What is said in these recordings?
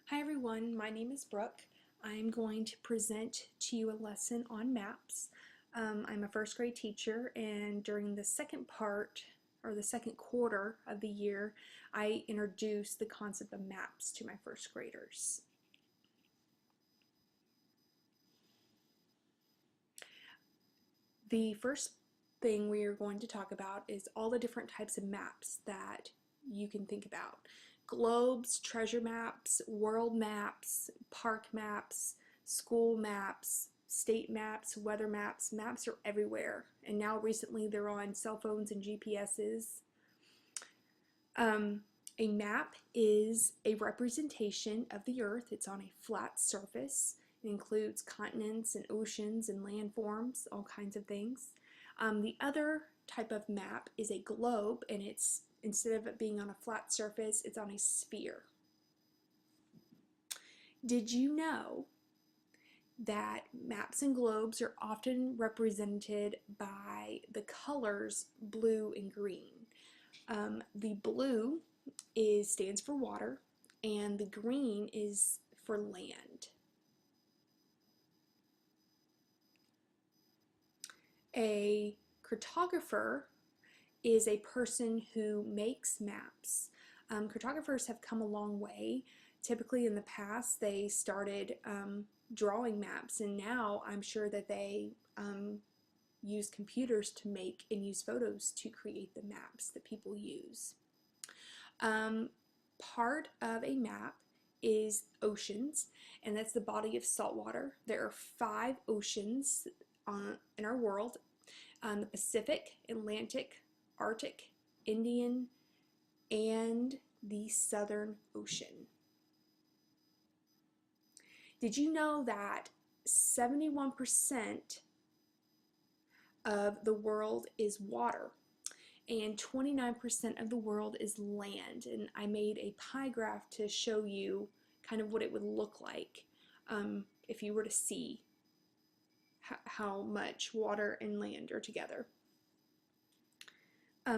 Hi everyone, my name is Brooke. I'm going to present to you a lesson on maps. I'm a first grade teacher, and during the second part or the second quarter of the year I introduce the concept of maps to my first graders. The first thing we are going to talk about is all the different types of maps that you can think about. Globes, treasure maps, world maps, park maps, school maps, state maps, weather maps. Maps are everywhere, and now recently they're on cell phones and GPSs. A map is a representation of the earth. It's on a flat surface. It includes continents and oceans and landforms, all kinds of things. The other type of map is a globe, and it's, instead of it being on a flat surface, it's on a sphere. Did you know that maps and globes are often represented by the colors blue and green? The blue stands for water, and the green is for land. A cartographer is a person who makes maps. Cartographers have come a long way. Typically in the past they started drawing maps, and now I'm sure that they use computers to make and use photos to create the maps that people use. Part of a map is oceans, and that's the body of salt water. There are 5 oceans in our world: the Pacific, Atlantic, Arctic, Indian, and the Southern Ocean. Did you know that 71% of the world is water and 29% of the world is land? And I made a pie graph to show you kind of what it would look like if you were to see how much water and land are together.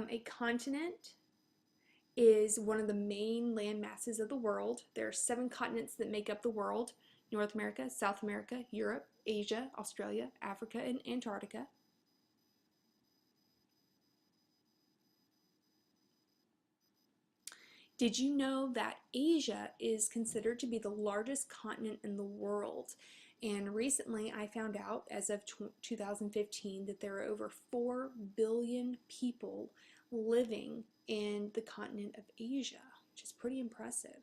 A continent is one of the main land masses of the world. There are 7 continents that make up the world: North America, South America, Europe, Asia, Australia, Africa, and Antarctica. Did you know that Asia is considered to be the largest continent in the world? And recently I found out, as of 2015, that there are over 4 billion people living in the continent of Asia, which is pretty impressive.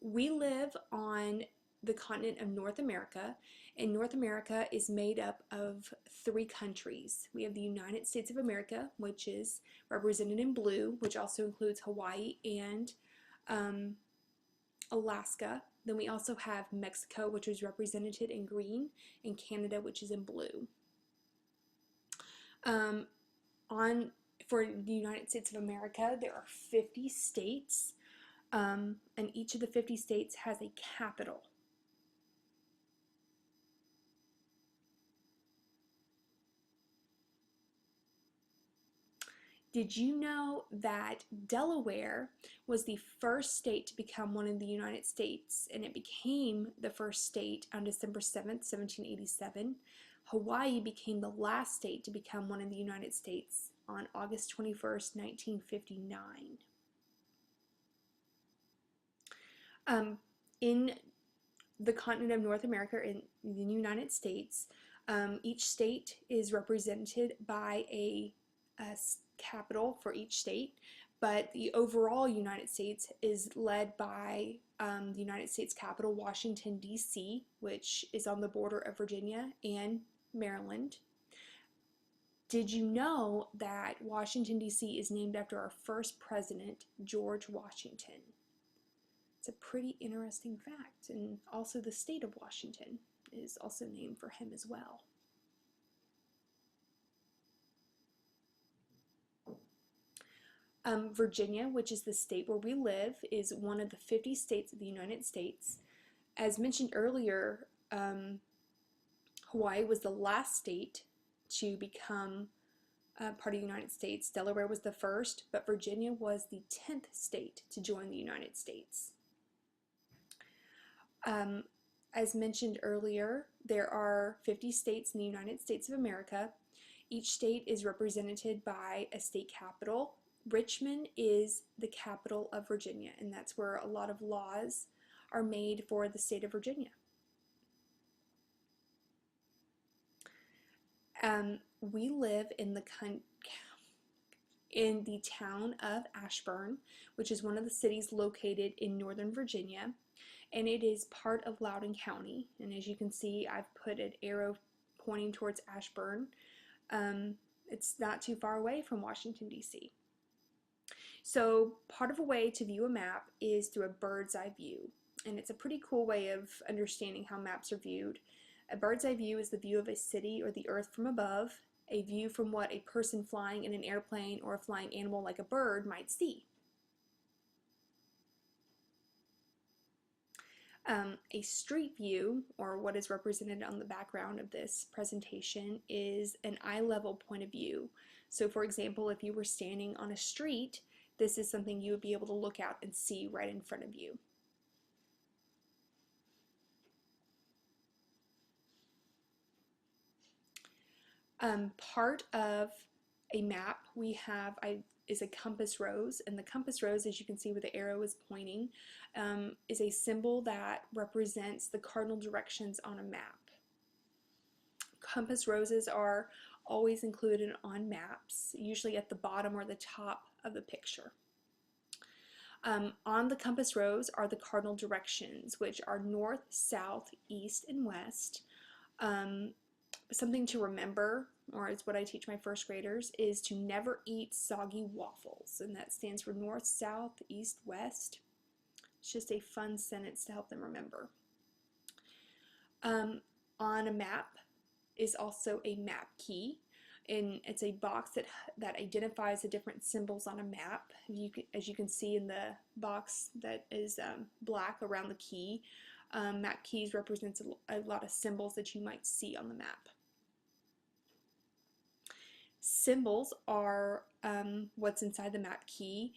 We live on the continent of North America, and North America is made up of 3 countries. We have the United States of America, which is represented in blue, which also includes Hawaii and Alaska. Then we also have Mexico, which is represented in green, and Canada, which is in blue. For the United States of America, there are 50 states, and each of the 50 states has a capital. Did you know that Delaware was the first state to become one of the United States, and it became the first state on December 7th, 1787? Hawaii became the last state to become one of the United States on August 21st, 1959. In the continent of North America, in the United States, each state is represented by a capital for each state, but the overall United States is led by the United States capital, Washington, D.C., which is on the border of Virginia and Maryland. Did you know that Washington, D.C. is named after our first president, George Washington? It's a pretty interesting fact, and also the state of Washington is also named for him as well. Virginia, which is the state where we live, is one of the 50 states of the United States. As mentioned earlier, Hawaii was the last state to become part of the United States. Delaware was the first, but Virginia was the 10th state to join the United States. As mentioned earlier, there are 50 states in the United States of America. Each state is represented by a state capital. Richmond is the capital of Virginia, and that's where a lot of laws are made for the state of Virginia. We live in the town of Ashburn, which is one of the cities located in Northern Virginia, and it is part of Loudoun County. And as you can see, I've put an arrow pointing towards Ashburn. It's not too far away from Washington, D.C. So part of a way to view a map is through a bird's eye view, and it's a pretty cool way of understanding how maps are viewed. A bird's eye view is the view of a city or the earth from above, a view from what a person flying in an airplane or a flying animal like a bird might see. A street view, or what is represented on the background of this presentation, is an eye level point of view. So for example, if you were standing on a street, this is something you would be able to look out and see right in front of you. Part of a map we have is a compass rose, and the compass rose, as you can see where the arrow is pointing, is a symbol that represents the cardinal directions on a map. Compass roses are always included on maps, usually at the bottom or the top of the picture. On the compass rose are the cardinal directions, which are north, south, east, and west. Something to remember, or is what I teach my first graders, is to never eat soggy waffles, and that stands for north, south, east, west. It's just a fun sentence to help them remember. On a map is also a map key, and it's a box that identifies the different symbols on a map. As you can see in the box that is black around the key, map keys represents a lot of symbols that you might see on the map. Symbols are what's inside the map key.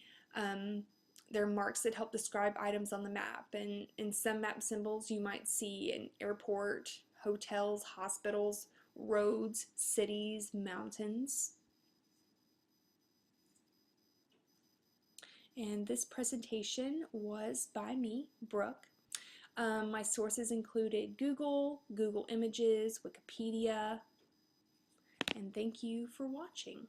They're marks that help describe items on the map, and in some map symbols you might see an airport, hotels, hospitals, roads, cities, mountains. And this presentation was by me, Brooke. My sources included Google Images, Wikipedia, and thank you for watching.